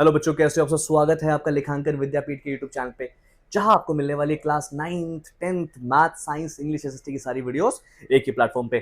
Hello बच्चों, कैसे हो आप सब। स्वागत है आपका लेखांकन विद्यापीठ के यूट्यूब चैनल पे, जहां आपको मिलने वाली class 9th 10th math science English SST की सारी वीडियोस एक ही प्लेटफॉर्म पे।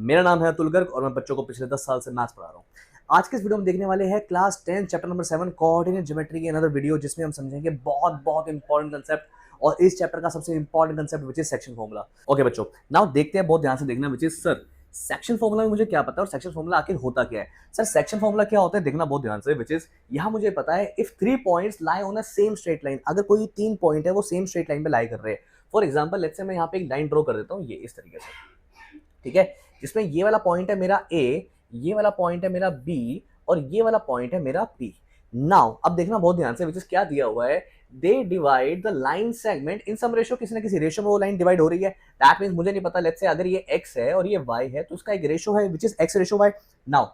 मेरा नाम है अतुल गर्ग और मैं बच्चों को पिछले 10 साल से मैथ्स पढ़ा रहा हूँ। आज के इस वीडियो में देखने वाले हैं class 10 chapter number 7 coordinate geometry की अनदर वीडियो, जिसमें हम समझेंगे बहुत बहुत इंपॉर्टेंट कंसेप्ट और इस चैप्टर का सबसे important concept which is section formula. Okay बच्चों, नाउ देखते हैं, बहुत ध्यान से देखना, विच इज सर सेक्शन फॉर्मूला में मुझे क्या पता है और सेक्शन फॉर्मूला आखिर होता क्या है। सर सेक्शन फॉर्मूला क्या होता है देखना बहुत ध्यान से, विच इज यहाँ मुझे पता है if 3 points lie on a same straight line, अगर कोई 3 पॉइंट है वो सेम स्ट्रेट लाइन पे लाई कर रहे हैं। फॉर एग्जांपल लेट्स से मैं यहाँ पे एक लाइन ड्रॉ कर देता हूँ ये इस तरीके से, ठीक है, जिसमें ये वाला पॉइंट है मेरा ए, ये वाला पॉइंट है मेरा बी और ये वाला पॉइंट है मेरा पी। नाउ अब देखना बहुत ध्यान से, विच इज क्या दिया हुआ है, they divide the line segment in some ratio, किसी ना किसी रेशियो में वो लाइन डिवाइड हो रही है। दैट मींस मुझे नहीं पता, लेट्स से अगर ये x है और ये y है तो उसका एक रेशियो है which is x ratio y। Now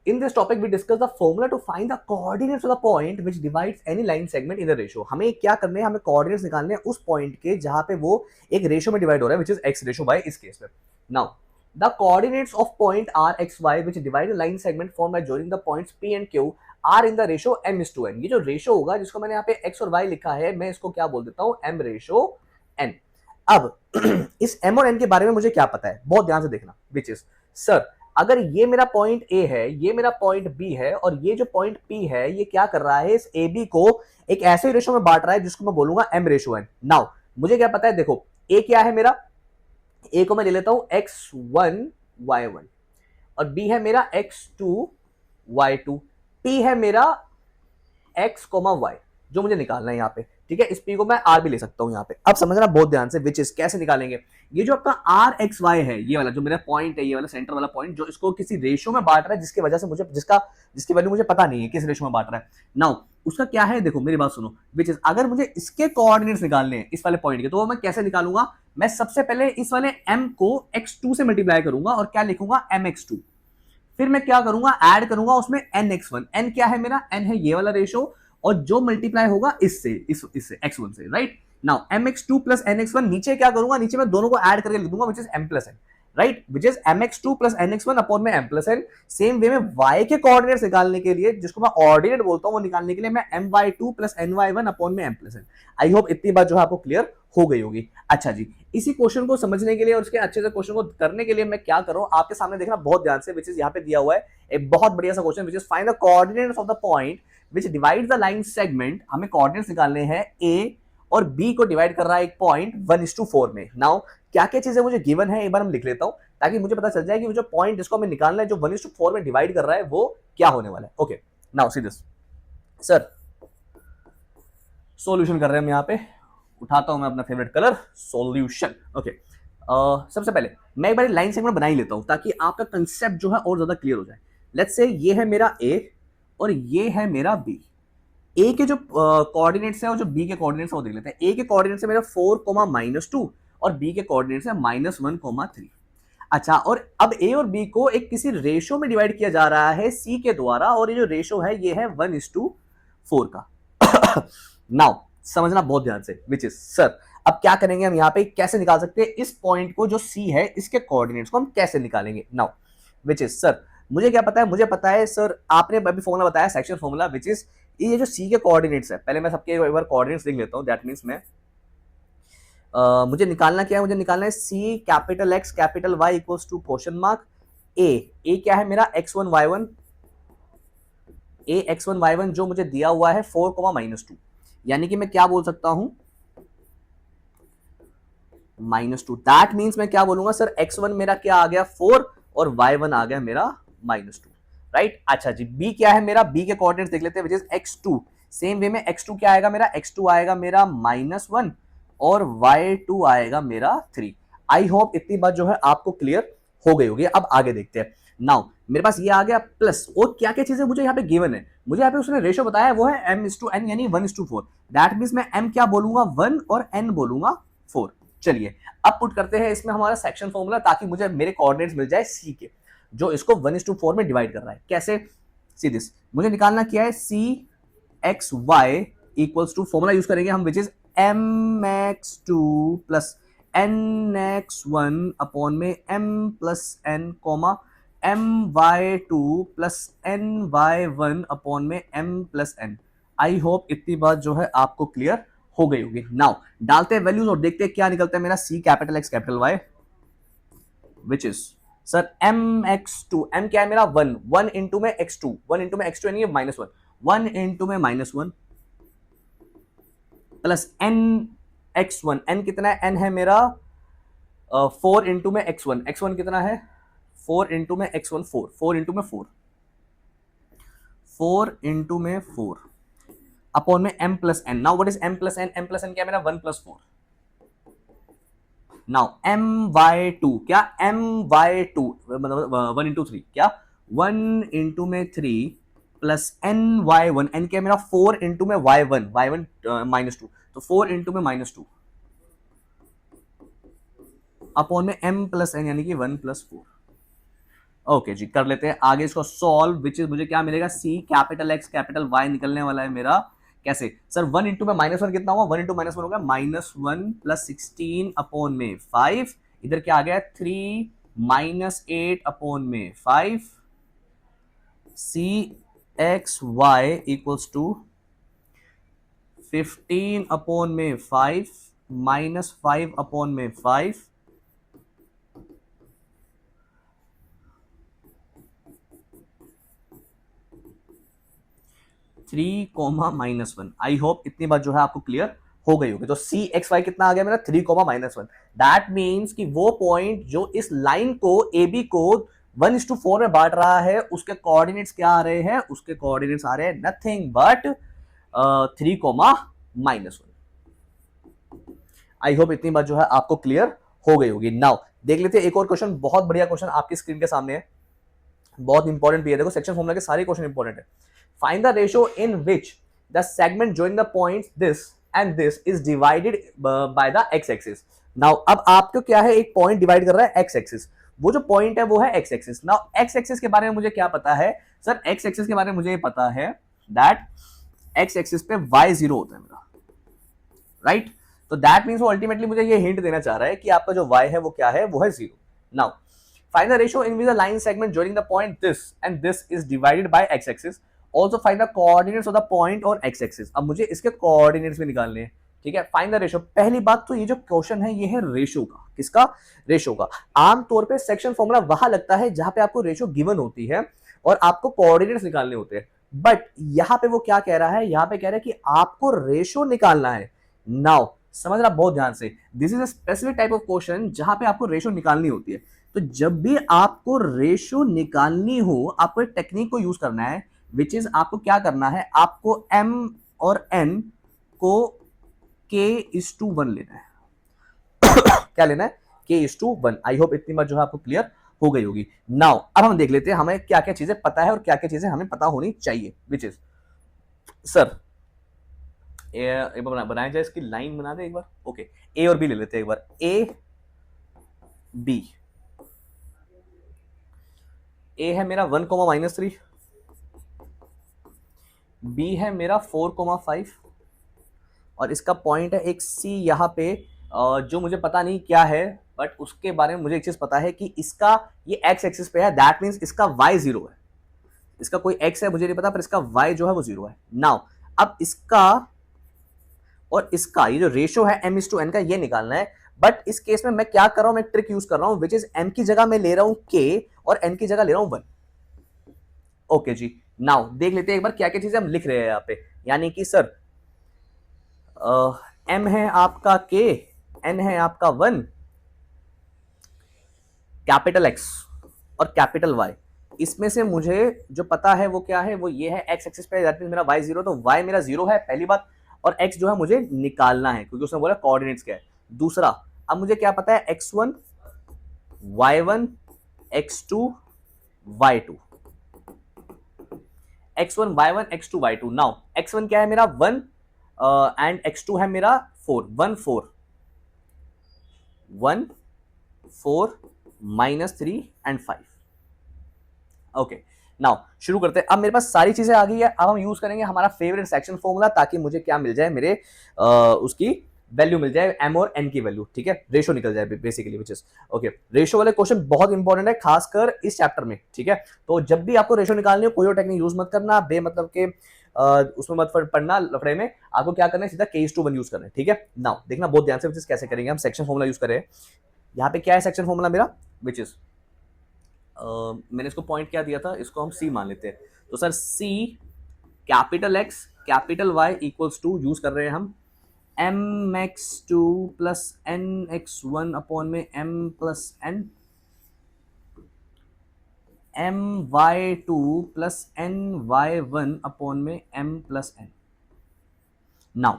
in this topic we discuss the formula to find the coordinates of the point which divides any line segment in the ratio। हमें क्या करने हैं, हमें कोऑर्डिनेट्स निकालने हैं उस पॉइंट के जहां पे वो एक रेशियो में डिवाइड हो रहा है, which is x ratio y इस केस में। now the coordinates of point r x y which divide the line segment formed by joining the points p and q are in the ratio m is to n। ये जो ratio होगा जिसको मैंने यहाँ पे x और y लिखा है, मैं इसको क्या बोल देता हूँ, m रेशियो n। अब इस m और n के बारे में मुझे क्या पता है, बहुत ध्यान से देखना, which is सर अगर ये मेरा पॉइंट ए है, ये मेरा पॉइंट बी है और ये जो पॉइंट पी है ये क्या कर रहा है, इस ए बी को एक ऐसे रेशियो में बांट रहा है जिसको मैं बोलूंगा एम रेशियो एन। नाउ मुझे क्या पता है, देखो ए क्या है मेरा, ए को मैं ले लेता हूं x1 y1 और बी है मेरा x2 y2, पी है मेरा x, y जो मुझे निकालना है यहाँ पे, ठीक है। इस पी को मैं आर भी ले सकता हूँ यहाँ पे। अब समझना बहुत ध्यान से, विच इज कैसे निकालेंगे। ये जो आपका आर एक्स वाई है, ये वाला जो मेरा पॉइंट है, ये वाला सेंटर वाला पॉइंट जो इसको किसी रेशियो में बांट रहा है, जिसकी वजह से मुझे जिसकी वैल्यू मुझे पता नहीं है किस रेशियो में बांट रहा है। नाउ उसका क्या है, देखो मेरी बात सुनो, विच इज अगर मुझे इसके कोऑर्डिनेट्स निकालने हैं इस वाले पॉइंट के, तो मैं कैसे निकालूंगा, मैं सबसे पहले इस वाले m को x2 से मल्टीप्लाई करूंगा और क्या लिखूंगा mx2, फिर मैं क्या करूंगा, ऐड करूंगा उसमें nx1। n क्या है मेरा, n है ये वाला रेशियो और जो मल्टीप्लाई होगा इससे इससे x1 से, right. Now mx2 plus nx1, नीचे क्या करूंगा, नीचे मैं दोनों को ऐड करके लिख दूंगा which is m plus n, right, which is mx2 plus nx1 upon में m plus n। Same way में y के कोऑर्डिनेट्स निकालने के लिए, जिसको मैं ऑर्डिनेट बोलता हूं, वो निकालने के लिए मैं my2 प्लस ny1 अपॉन में m plus n। I hope इतनी बात जो है आपको क्लियर हो गई होगी। अच्छा जी, इसी क्वेश्चन को समझने के लिए और उसके अच्छे से क्वेश्चन को करने के लिए मैं क्या करूं, आपके सामने देखना बहुत ध्यान से, विच इज यहाँ पे दिया हुआ है एक बहुत बढ़िया सा question, which is find the coordinates of the point which divide the line segment. हमें कोऑर्डिनेट्स निकालने हैं, ए और बी को डिवाइड कर रहा है एक पॉइंट 1:4 में। नाउ क्या क्या चीजें मुझे गिवन है एक बार हम लिख लेता हूं, ताकि मुझे पता चल जाए कि वो जो पॉइंट जिसको हमें निकालना है जो 1:4 में डिवाइड कर रहा है वो क्या होने वाला है। Okay now see this, sir solution कर रहे हैं हम यहाँ पे, उठाता हूं मैं अपना फेवरेट कलर सॉल्यूशन। ओके सबसे पहले मैं एक बार लाइन सेगमेंट बना ही लेता हूं ताकि आपका कंसेप्ट जो है और ज्यादा क्लियर हो जाए। लेट्स से ये है मेरा ए और ये है मेरा बी। ए के जो कोऑर्डिनेट्स है और जो बी के कोऑर्डिनेट्स है वो देख लेते हैं। ए के कोऑर्डिनेट्स है मेरा 4, -2 और बी के कोऑर्डिनेट्स है -1, 3। अच्छा, और अब ए और बी को एक किसी रेशियो में डिवाइड किया जा रहा है सी के द्वारा, और ये जो रेशियो है ये है 1:4 का। नाउ समझना बहुत ध्यान से, विच इज सर अब क्या करेंगे हम यहाँ पे, कैसे निकाल सकते हैं इस पॉइंट को जो सी है इसके कोऑर्डिनेट्स को हम कैसे निकालेंगे। नाउ विच इज सर मुझे क्या पता है, मुझे पता है सर आपने अभी फॉर्मूला बताया सेक्शन फॉर्मूला, विच इज ये जो सी के कोऑर्डिनेट्स है, पहले मैं सबके एक बार कोऑर्डिनेट्स लिख लेता हूं। दैट मींस मैं मुझे निकालना क्या है, मुझे निकालना है C capital X capital Y equals to question mark ए क्या है मेरा x1 y1, a x1 y1 जो मुझे दिया हुआ है 4, -2, यानी कि मैं क्या बोल सकता हूं -2। दैट मींस मैं क्या बोलूंगा सर, x1 मेरा क्या आ गया 4 और y1 आ गया मेरा -2, राइट। अच्छा जी, b क्या है मेरा, b के कोऑर्डिनेट्स देख लेते हैं, which is x2। Same way में x2 क्या आएगा मेरा, x2 आएगा मेरा -1 और y2 आएगा मेरा 3। आई होप इतनी बात जो है आपको क्लियर हो गई होगी। अब आगे देखते हैं। नाउ मेरे पास ये आ गया प्लस, और क्या क्या चीजें मुझे यहाँ पे गिवन है, मुझे यहाँ पे उसने रेशियो बताया वो है m:n यानी 1:4। दैट मींस मैं m क्या बोलूंगा 1 और n बोलूंगा 4। चलिए अब पुट करते हैं इसमें हमारा सेक्शन फॉर्मूला, ताकि मुझे मेरे कोऑर्डिनेट्स मिल जाए सी के, जो इसको 1:4 में डिवाइड कर रहा है। कैसे, सी दिस, मुझे निकालना क्या है, c x Y equals to, formula use करेंगे हम, which is m x two plus N x one upon में m plus n comma m y two plus n y one upon में m plus n. I hope इतनी बात जो है आपको clear हो गई होगी। नाउ डालते हैं वैल्यूज और देखते हैं क्या निकलता है मेरा C capital X capital Y, which is sir M x two, M क्या है मेरा one, one into M X two, one into M X two यानी माइनस वन, वन इंटू में minus one plus N x one, N कितना है, N है मेरा four into M X one, X one कितना है four into M X one four, four into M four, four into M four upon में m plus n. Now what is m plus n, m plus n क्या है मेरा one plus four. Now m y two क्या, m y two मतलब one into three क्या, one into में three plus n y one, n क्या है मेरा फोर इंटू में y one, y one minus two, तो फोर इंटू में माइनस टू अपॉन में m प्लस एन यानी कि वन प्लस फोर। ओके जी, कर लेते हैं आगे इसको सॉल्व, विच इज मुझे क्या मिलेगा C capital X capital Y निकलने वाला है मेरा। कैसे सर, वन इंटू में माइनस वन कितना हुआ, वन इंटू माइनस वन होगा minus one plus sixteen upon में फाइव, इधर क्या आ गया थ्री माइनस एट अपॉन में five, C x Y equals to 15 अपॉन में फाइव माइनस फाइव अपॉन में five, three comma minus one. I hope इतनी बात जो है आपको क्लियर हो गई होगी। तो सी एक्स वाई कितना आ गया मेरा three comma minus one. That means कि वो पॉइंट जो इस लाइन को ए बी को 1:4 में बांट रहा है उसके कोऑर्डिनेट्स क्या आ रहे हैं, उसके कोऑर्डिनेट्स आ रहे हैं nothing but three comma minus one. I hope इतनी बात जो है आपको क्लियर हो गई होगी। नाउ देख लेते हैं एक और क्वेश्चन, बहुत बढ़िया क्वेश्चन आपकी स्क्रीन के सामने है, बहुत इंपॉर्टेंट भी है। देखो सेक्शन फॉर्मूला के सारे क्वेश्चन इंपॉर्टेंट है। Find the ratio in which the segment joining the points this and this is divided by the x-axis. Now अब आपको क्या है, एक पॉइंट डिवाइड कर रहा है x-axis, वो जो पॉइंट है वो है x-axis। Now x-axis के बारे में मुझे क्या पता है सर, x-axis के बारे में मुझे ये पता है that x-axis पे y0 होता है मेरा, राइट? तो दैट मीन्स वो अल्टीमेटली मुझे ये हिंट देना चाह रहा है कि आपका जो y है वो क्या है, वो है zero. Now find the ratio in which the line segment joining the point this and this is divided by x-axis. Also find the coordinates of the point और x-axis. अब मुझे इसके coordinates भी निकालने हैं, ठीक है। फाइंड द रेशो, पहली बात तो ये जो क्वेश्चन है ये है रेशो का, किसका, रेशो का। आमतौर पे सेक्शन फॉर्मूला वहां लगता है जहां पे आपको रेशो गिवन होती है और आपको कोऑर्डिनेट्स निकालने होते हैं, बट यहां पे वो क्या कह रहा है, यहां पे कह रहा है कि आपको रेशो निकालना है। नाउ समझना बहुत ध्यान से, this is a specific type of question जहां पे आपको रेशो निकालनी होती है। तो जब भी आपको रेशो निकालनी हो आपको एक टेक्निक को यूज करना है, विच इज आपको क्या करना है, आपको m और n को k:1 लेना है। क्या लेना है, k:1। आई होप इतनी बात जो है आपको क्लियर हो गई होगी। नाउ अब हम देख लेते हैं हमें क्या क्या चीजें पता है और क्या क्या चीजें हमें पता होनी चाहिए, विच इज सर एक बार बनाया जाए, इसकी लाइन बना दे एक बार। ओके, ए और बी ले लेते हैं एक बार, ए बी। ए है मेरा 1,-3, बी है मेरा 4,5 और इसका पॉइंट है एक सी यहाँ पे, जो मुझे पता नहीं क्या है, बट उसके बारे में मुझे एक चीज पता है कि इसका ये एक्स एक्सिस पे है, दैट मीन्स इसका वाई जीरो है। इसका कोई एक्स है मुझे नहीं पता, पर इसका वाई जो है वो जीरो है। नाउ अब इसका और इसका ये जो रेशियो है m:n का, ये निकालना है। बट इस केस में मैं क्या कर रहा हूं, मैं ट्रिक यूज कर रहा हूं, विच इज m की जगह मैं ले रहा हूं k और n की जगह ले रहा हूं 1। ओके जी, नाउ देख लेते हैं एक बार क्या क्या चीजें हम लिख रहे हैं यहाँ पे। यानी कि सर m है आपका k, n है आपका 1, कैपिटल x और कैपिटल y। इसमें से मुझे जो पता है वो क्या है, वो ये है x एक्सिस पे, दैट मींस मेरा y जीरो, तो y मेरा जीरो है पहली बात, और x जो है मुझे निकालना है क्योंकि उसने बोला कोऑर्डिनेट्स क्या है। दूसरा, अब मुझे क्या पता है, x1 y1 x2 y2, x1 y1 x2 y2। Now x1 क्या है मेरा 1 एंड x2 है मेरा 4, 1 4 -3 and 5। ओके, नाउ शुरू करते हैं। अब मेरे पास सारी चीजें आ गई है, अब हम यूज करेंगे हमारा फेवरेट सेक्शन फॉर्मूला, ताकि मुझे क्या मिल जाए, मेरे उसकी वैल्यू मिल जाए, एम और एन की वैल्यू, ठीक है, रेशो निकल जाए basically, which is okay. Ratio वाले क्वेश्चन बहुत इंपॉर्टेंट है, खासकर इस चैप्टर में, ठीक है। तो जब भी आपको रेशो निकालनी हो, कोई और टेक्निक यूज मत करना, बे मतलब के उसमें मत पढ़ना लफड़े में, आपको क्या करना है, सीधा K/1 यूज करना है, ठीक है। नाउ देखना बहुत ध्यान से, विच इज कैसे करेंगे हम, सेक्शन फॉर्मूला यूज करें। यहाँ पे क्या है सेक्शन फॉर्मूला मेरा, विच इज मैंने इसको पॉइंट क्या दिया था, इसको हम C मान लेते हैं। तो sir C capital X capital Y equals to, use कर रहे हैं हम mx2 प्लस nx1 अपॉन में m plus n, my2 plus ny1 upon में m plus n। Now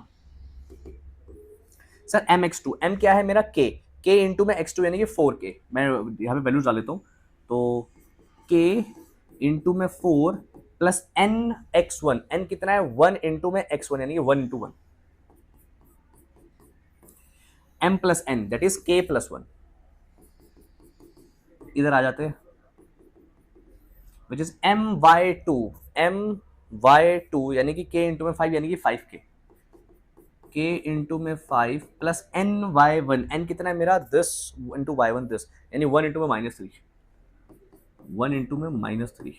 sir mx2, m क्या है मेरा k, k इंटू में x2 यानी कि 4k, मैं यहाँ पे वैल्यूज डाल लेता हूँ। तो k इंटू में 4 प्लस nx1, n कितना है 1 इंटू में x1 यानी कि 1 into 1, m plus n that is k plus 1। इधर आ जाते हैं, विच इज my2 यानी कि k इंटू में 5 यानी कि 5k, k इंटू में 5 प्लस ny1, n कितना है मेरा दिस इंटू y1 दिस, यानी 1 इंटू में -3, 1 इंटू में -3,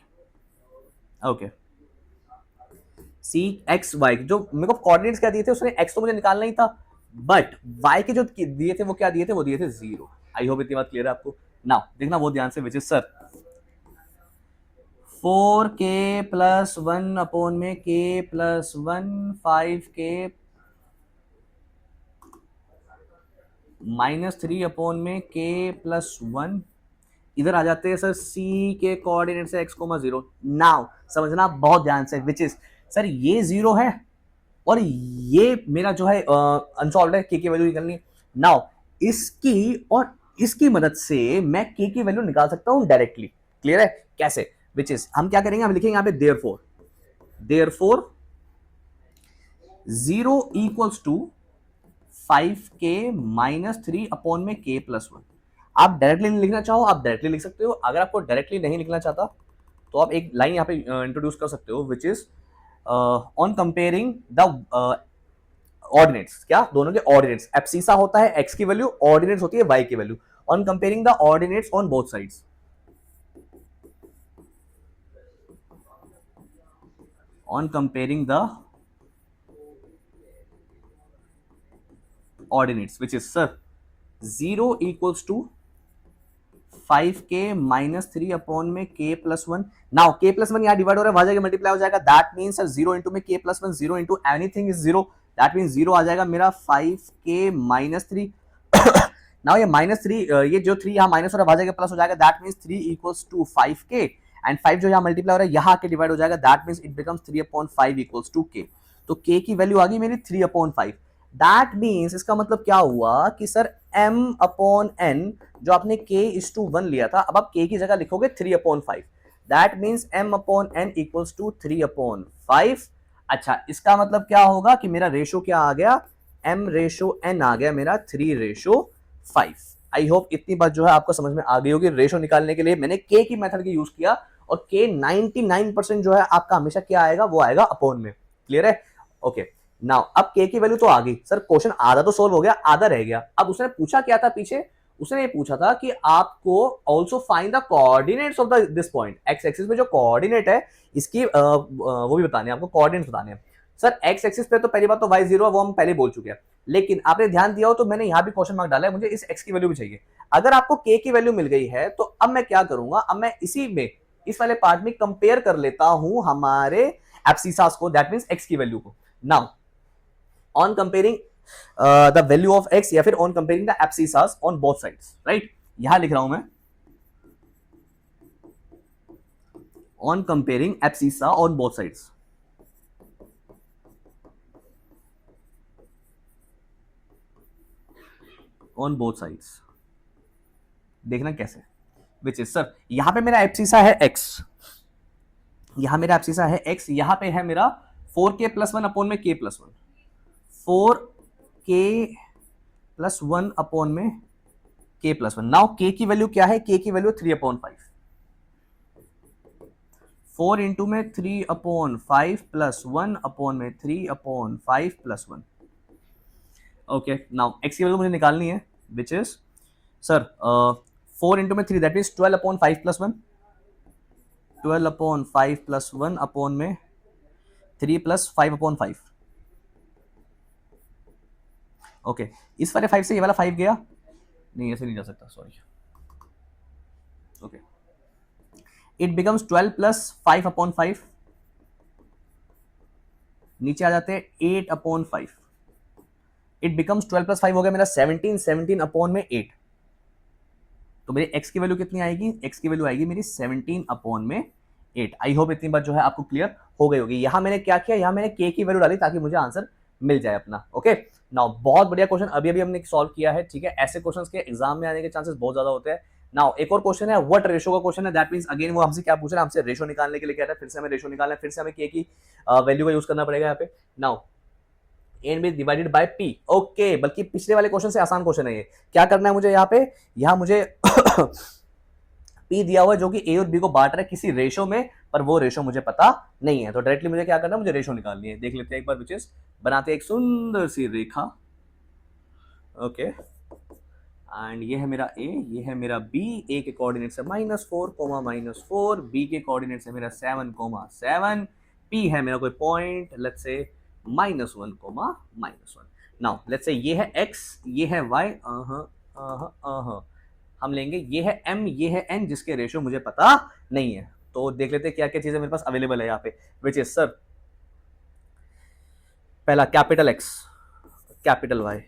ओके। सी एक्स वाई, जो मेरे को कोऑर्डिनेट्स क्या दिए थे, उसने एक्स तो मुझे निकालना ही था, बट वाई के जो दिए थे वो क्या दिए थे, वो दिए थे 0। आई होप इतनी बात क्लियर है आपको। नाउ देखना बहुत ध्यान से, विच is sir 4k plus 1 upon में k प्लस 1, 5k -3 अपॉन में k प्लस 1। इधर आ जाते हैं सर, c के कोऑर्डिनेट से x, 0। नाउ समझना बहुत ध्यान से, विच इज सर ये 0 है और ये मेरा जो है अनसॉल्व है, k की वैल्यू निकालनी है। नाउ इसकी और इसकी मदद से मैं k की वैल्यू निकाल सकता हूं डायरेक्टली, क्लियर है कैसे, विच इज हम क्या करेंगे, हम लिखेंगे यहाँ पे therefore 0 equals to 5k -3 upon में k प्लस 1। आप डायरेक्टली नहीं लिखना चाहो, आप डायरेक्टली लिख सकते हो। अगर आपको डायरेक्टली नहीं लिखना चाहता तो आप एक लाइन यहाँ पे इंट्रोड्यूस कर सकते हो, which is on comparing the ordinates, क्या दोनों के ऑर्डिनेट्स, एब्सिसा होता है x की वैल्यू, ऑर्डिनेट्स होती है y की value, on comparing the ordinates on both sides, on comparing the ordinates, which is sir 0 equals to 5k -3 upon में k plus 1। Now k plus 1 यहाँ डिवाइड हो रहा है, वहां जाके मल्टीप्लाई हो जाएगा, दैट मीन्स सर 0 इंटू में k plus 1, 0 into anything is 0, that means 0 आ जाएगा मेरा 5k -3। नाउ ये -3, ये जो 3 यहाँ माइनस हो रहा है, वहां जाके प्लस हो जाएगा, that means 3 equals to 5k, and 5 जो यहाँ मल्टीप्लाई हो रहा है यहाँ आके डिवाइड हो जाएगा, that means it becomes 3/5 equals to k। तो k की वैल्यू आ गई मेरी 3/5। दैट मीन्स इसका मतलब क्या हुआ कि सर m अपॉन n, जो आपने k/1 लिया था, अब आप k की जगह लिखोगे 3/5, that means m upon n equals to 3/5। अच्छा, इसका मतलब क्या होगा कि मेरा रेशो क्या आ गया, m/n आ गया मेरा 3/5। आई होप इतनी बात जो है आपको समझ में आ गई होगी। रेशो निकालने के लिए मैंने k की मेथड की यूज किया, और k 99% जो है आपका हमेशा क्या आएगा, वो आएगा अपॉन में, क्लियर है, ओके। नाउ अब k की वैल्यू तो आ गई सर, क्वेश्चन आधा तो सोल्व हो गया, आधा रह गया। अब उसने पूछा क्या था पीछे, उसने ये पूछा था कि आपको also find the coordinates of this point, x axis में जो कोऑर्डिनेट है इसकी वो भी बताने हैं आपको, कोऑर्डिनेट्स बताने हैं। सर एक्स एक्सिस पे तो पहली बात तो y0 है, वो हम पहले बोल चुके हैं, लेकिन आपने ध्यान दिया हो तो मैंने यहाँ भी क्वेश्चन मार्क डाला है, मुझे इस x की वैल्यू भी चाहिए। अगर आपको k की वैल्यू मिल गई है तो अब मैं क्या करूंगा, अब मैं इसी में इस वाले पार्ट में कंपेयर कर लेता हूं हमारे एब्सिसास को, दैट मींस x की वैल्यू को। Now on comparing the value of x, या फिर on comparing the abscissas on both sides, right, यहां लिख रहा हूं मैं on comparing abscissa on both sides. On both sides देखना कैसे, विच इज सर यहां पे मेरा एब्सिसा है x, यहां मेरा एब्सिसा है x, यहां पे है मेरा 4k प्लस 1 अपॉन में k plus 1, 4k plus 1 upon में k प्लस 1। नाउ k की वैल्यू क्या है, k की वैल्यू 3/5, 4 इंटू में 3/5 प्लस 1 अपॉन में 3/5 प्लस 1। ओके, नाउ एक्स की वैल्यू मुझे निकालनी है, विच इज सर 4 इंटू में 3 that means 12/5 plus 1, 12/5 plus 1 upon में 3 प्लस 5/5। ओके, इस वाले 5 से ये वाला 5 गया नहीं, ऐसे नहीं जा सकता, sorry. Okay, it becomes 12 plus 5/5, नीचे आ जाते हैं 8/5। इट बिकम्स 12 प्लस 5 हो गया मेरा 17, 17 अपॉन में 8। तो मेरी x की वैल्यू कितनी आएगी? x की वैल्यू आएगी मेरी 17 अपॉन में 8। आई होप इतनी बात जो है आपको क्लियर हो गई होगी। यहां मैंने क्या किया, यहां मैंने k की वैल्यू डाली ताकि मुझे आंसर मिल जाए अपना। ओके, नाउ बहुत बढ़िया क्वेश्चन अभी अभी हमने सॉल्व किया है, ठीक है। ऐसे क्वेश्चंस के एग्जाम में आने के चांसेस बहुत ज्यादा होते हैं। नाउ एक और क्वेश्चन है, व्हाट रेशो का क्वेश्चन है। दैट मींस अगेन वो हमसे क्या पूछ रहा है, हमसे रेशो निकालने के लिए कह रहा है। फिर से हमें रेशो निकालना है, फिर से हमें k की वैल्यू का यूज करना पड़ेगा यहाँ पे। Now n be divided by p. Okay, बल्कि पिछले वाले क्वेश्चन से आसान क्वेश्चन है ये। क्या करना है मुझे यहाँ पे, यहाँ मुझे पी दिया हुआ है जो कि ए और बी को बांट रहा है किसी रेशो में, पर वो रेशो मुझे पता नहीं है। तो डायरेक्टली मुझे क्या करना है, मुझे रेशो निकालनी है। देख लेते हैं एक बार, विच इज बनाते हैं एक सुंदर सी रेखा। ओके, एंड ये है मेरा ए, ये है मेरा बी। ए के कोऑर्डिनेट्स है -4, -4, बी के कोऑर्डिनेट्स है मेरा 7, 7, पी है मेरा कोई point, let's say -1, -1। Now let's say ये है x, ये है y, हम लेंगे ये है m, ये है n, जिसके रेशियो मुझे पता नहीं है। तो देख लेते हैं क्या क्या चीजें मेरे पास अवेलेबल है यहाँ पे, विच इज सर पहला capital x, capital y,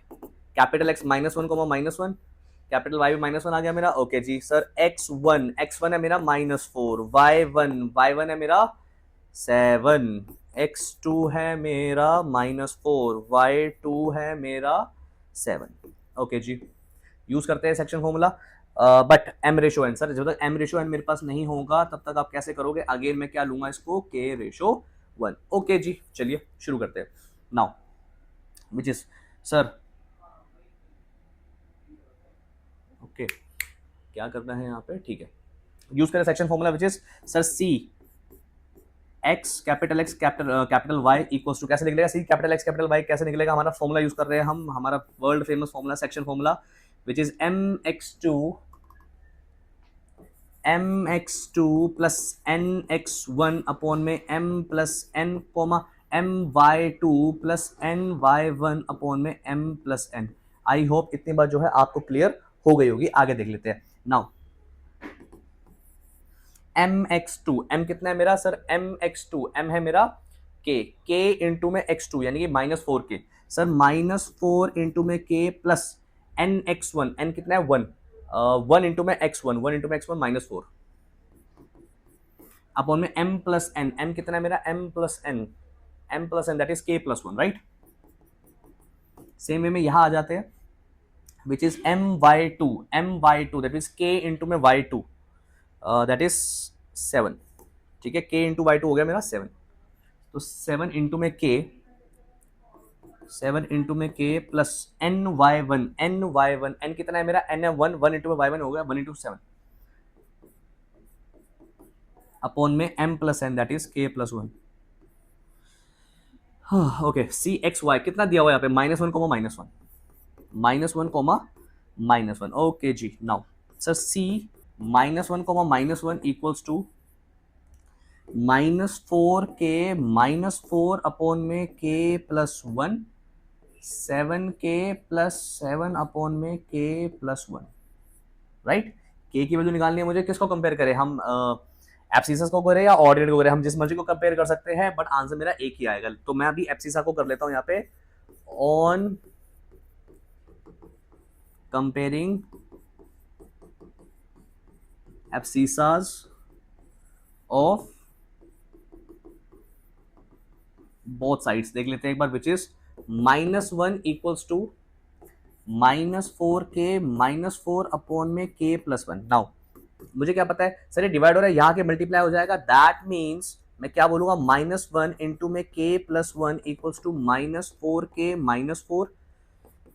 capital x -1, capital y भी -1 आ गया मेरा। ओके जी सर, x1 है मेरा -4, y1 है मेरा 7, x2 है मेरा -4, y2 है मेरा 7। ओके जी, यूज करते हैं section formula, but m ratio n sir, जब तक m रेशो n मेरे पास नहीं होगा तब तक आप कैसे करोगे? अगेन मैं क्या लूंगा इसको, k रेशो 1। ओके जी, चलिए शुरू करते हैं। Now which is sir, okay क्या करना है यहाँ पे, ठीक है, यूज करें section formula, which is sir c x capital x capital y equals to, कैसे निकलेगा c capital x capital y कैसे निकलेगा? हमारा फॉर्मूला यूज कर रहे हैं हम, हमारा world famous formula, section formula, which is mx2 plus nx1 upon में m plus n comma my2 plus ny1 upon में m plus n। I hope इतनी बात जो है आपको क्लियर हो गई होगी। आगे देख लेते हैं। नाउ mx2, m कितना है मेरा सर, mx2, m है मेरा k इंटू में x2 यानी कि -4k सर, -4 इंटू में k प्लस nx1, n कितना है 1, 1 इंटू में x1, 1 इंटू में x1 -4 अपॉन में m प्लस n, m कितना है मेरा m plus n that is k plus 1, right. Same way में यहां आ जाते हैं, which is my2 that is k into में y2 दैट इज 7, ठीक है, k इंटू y2 हो गया मेरा 7। तो 7 इंटू में k, 7 इंटू में k प्लस ny1, n कितना है मेरा, n है 1, 1 इंटू में y1 हो गया 1 इंटू 7 अपॉन में m plus n that is k plus 1। Okay, C x Y कितना दिया हुआ है यहाँ पे, -1, -1, ओके जी। Now sir C -1, equals to -4 upon में k plus 1, 7k plus 7 upon में k प्लस 1, राइट। k की वैल्यू निकालनी है मुझे, किसको कंपेयर करें हम, एब्सिसस को करें या ऑर्डिनेट को करें, हम जिस मर्जी को कंपेयर कर सकते हैं, बट आंसर मेरा एक ही आएगा। तो मैं अभी एब्सिसा को कर लेता हूं यहाँ पे, on comparing abscissas of both sides. देख लेते हैं एक बार, which is -1 equals to -4k -4 upon में k प्लस 1। नाउ मुझे क्या पता है सर, ये डिवाइड हो रहा है, यहाँ के मल्टीप्लाई हो जाएगा, दैट मीन्स मैं क्या बोलूंगा, -1 इंटू में k plus 1 equals to -4k -4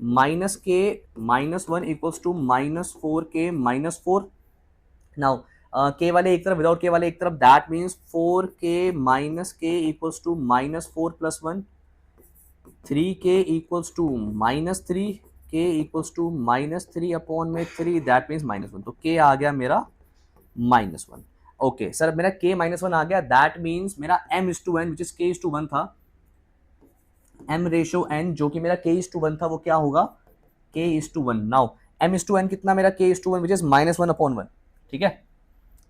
-k -1 equals to -4k -4। Now k वाले एक तरफ, विदाउट के वाले एक तरफ, that means 4k minus k equals to -4 + 1, 3k equals to -3, k equals to -3/3, that means -1। तो k आ गया मेरा -1। ओके सर, मेरा k -1 आ गया, दैट मीन्स मेरा m/n विच इज k/1 था, m/n जो कि मेरा k/1 था वो क्या होगा, k/1। नाउ m/n कितना मेरा k/1 विच इज -1/1, ठीक है।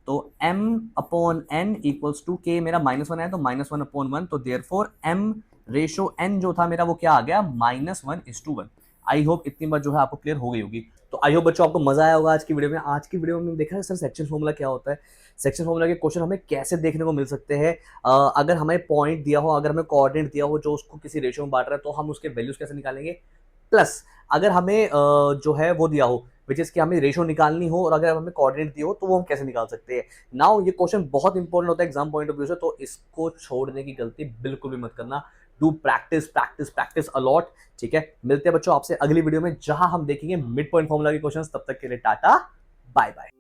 तो m/n इक्वल्स टू k मेरा -1 है तो -1/1, तो देयरफॉर m/n जो था मेरा वो क्या आ गया, -1/1। आई होप इतनी बार जो है आपको क्लियर हो गई होगी। तो आई होप बच्चों आपको मजा आया होगा आज की वीडियो में। आज की वीडियो में हमने देखा है सर सेक्शन फॉर्मूला क्या होता है, सेक्शन फॉर्मूला के क्वेश्चन हमें कैसे देखने को मिल सकते हैं। अगर हमें पॉइंट दिया हो, अगर हमें कोऑर्डिनेट दिया हो जो उसको किसी रेशियो में बांट रहा है, तो हम उसके वैल्यूज कैसे निकालेंगे। प्लस अगर हमें जो है वो दिया हो विच इज कि हमें रेशो निकालनी हो और अगर हमें कोऑर्डिनेट दिया हो तो वो हम कैसे निकाल सकते हैं। नाउ ये क्वेश्चन बहुत इंपॉर्टेंट होता है एग्जाम पॉइंट ऑफ व्यू से, तो इसको छोड़ने की गलती बिल्कुल भी मत करना। Do practice practice practice a lot, ठीक है। मिलते हैं बच्चों आपसे अगली वीडियो में जहां हम देखेंगे मिड पॉइंट फॉर्मूला के क्वेश्चंस। तब तक के लिए टाटा, बाय बाय।